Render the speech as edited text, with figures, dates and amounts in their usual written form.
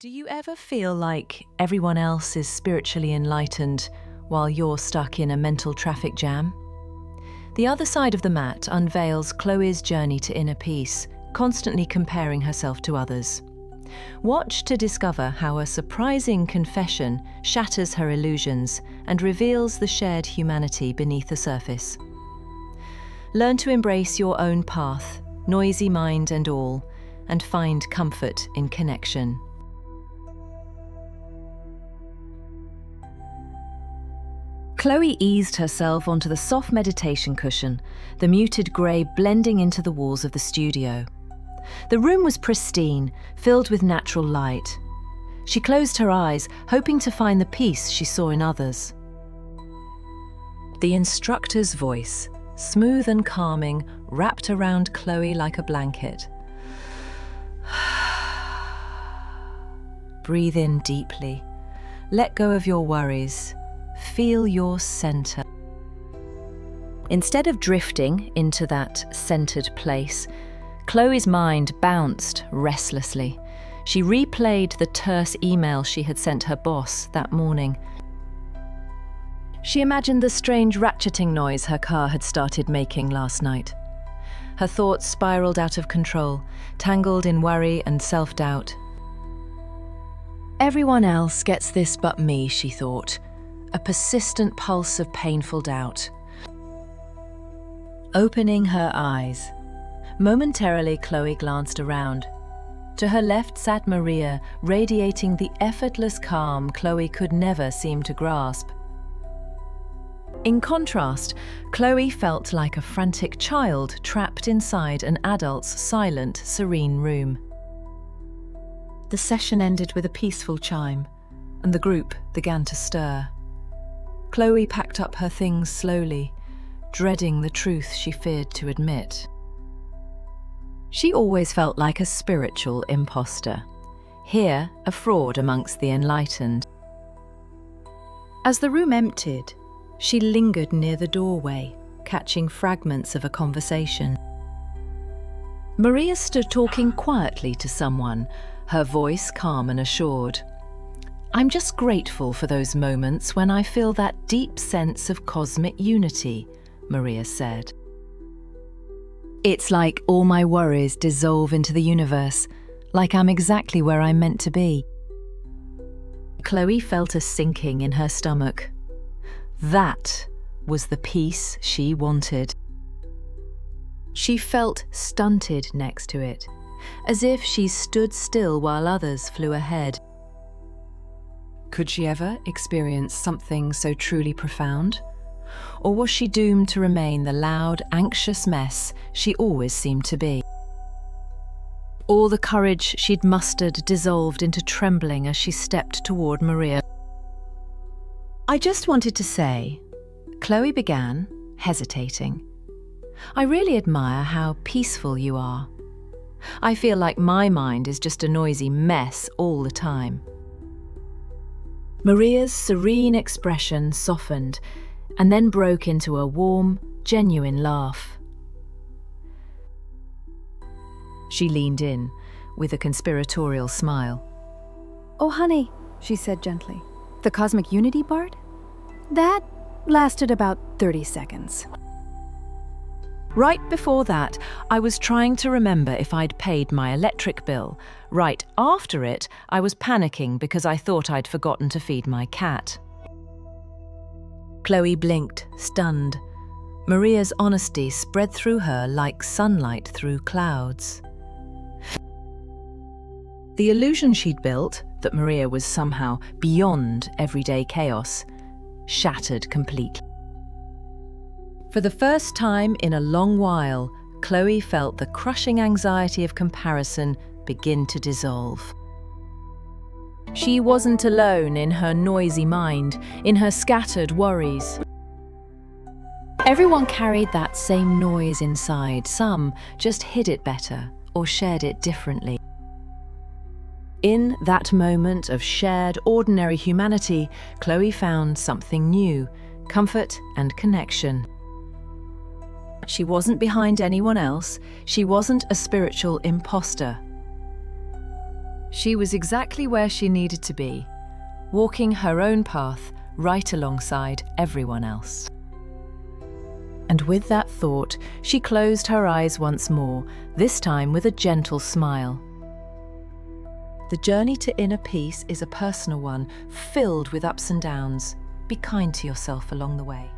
Do you ever feel like everyone else is spiritually enlightened while you're stuck in a mental traffic jam? The other side of the mat unveils Chloe's journey to inner peace, constantly comparing herself to others. Watch to discover how a surprising confession shatters her illusions and reveals the shared humanity beneath the surface. Learn to embrace your own path, noisy mind and all, and find comfort in connection. Chloe eased herself onto the soft meditation cushion, the muted grey blending into the walls of the studio. The room was pristine, filled with natural light. She closed her eyes, hoping to find the peace she saw in others. The instructor's voice, smooth and calming, wrapped around Chloe like a blanket. Breathe in deeply. Let go of your worries. Feel your center. Instead of drifting into that centered place, Chloe's mind bounced restlessly. She replayed the terse email she had sent her boss that morning. She imagined the strange ratcheting noise her car had started making last night. Her thoughts spiraled out of control, tangled in worry and self-doubt. Everyone else gets this but me, she thought. A persistent pulse of painful doubt. Opening her eyes, momentarily Chloe glanced around. To her left sat Maria, radiating the effortless calm Chloe could never seem to grasp. In contrast, Chloe felt like a frantic child trapped inside an adult's silent, serene room. The session ended with a peaceful chime, and the group began to stir. Chloe packed up her things slowly, dreading the truth she feared to admit. She always felt like a spiritual imposter, here a fraud amongst the enlightened. As the room emptied, she lingered near the doorway, catching fragments of a conversation. Maria stood talking quietly to someone, her voice calm and assured. I'm just grateful for those moments when I feel that deep sense of cosmic unity, Maria said. It's like all my worries dissolve into the universe, like I'm exactly where I'm meant to be. Chloe felt a sinking in her stomach. That was the peace she wanted. She felt stunted next to it, as if she stood still while others flew ahead. Could she ever experience something so truly profound? Or was she doomed to remain the loud, anxious mess she always seemed to be? All the courage she'd mustered dissolved into trembling as she stepped toward Maria. I just wanted to say, Chloe began, hesitating. I really admire how peaceful you are. I feel like my mind is just a noisy mess all the time. Maria's serene expression softened and then broke into a warm, genuine laugh. She leaned in with a conspiratorial smile. Oh, honey, she said gently. The cosmic unity part? That lasted about 30 seconds. Right before that, I was trying to remember if I'd paid my electric bill. Right after it, I was panicking because I thought I'd forgotten to feed my cat. Chloe blinked, stunned. Maria's honesty spread through her like sunlight through clouds. The illusion she'd built, that Maria was somehow beyond everyday chaos, shattered completely. For the first time in a long while, Chloe felt the crushing anxiety of comparison begin to dissolve. She wasn't alone in her noisy mind, in her scattered worries. Everyone carried that same noise inside. Some just hid it better or shared it differently. In that moment of shared, ordinary humanity, Chloe found something new, comfort and connection. She wasn't behind anyone else. She wasn't a spiritual imposter. She was exactly where she needed to be, walking her own path right alongside everyone else. And with that thought, she closed her eyes once more, this time with a gentle smile. The journey to inner peace is a personal one, filled with ups and downs. Be kind to yourself along the way.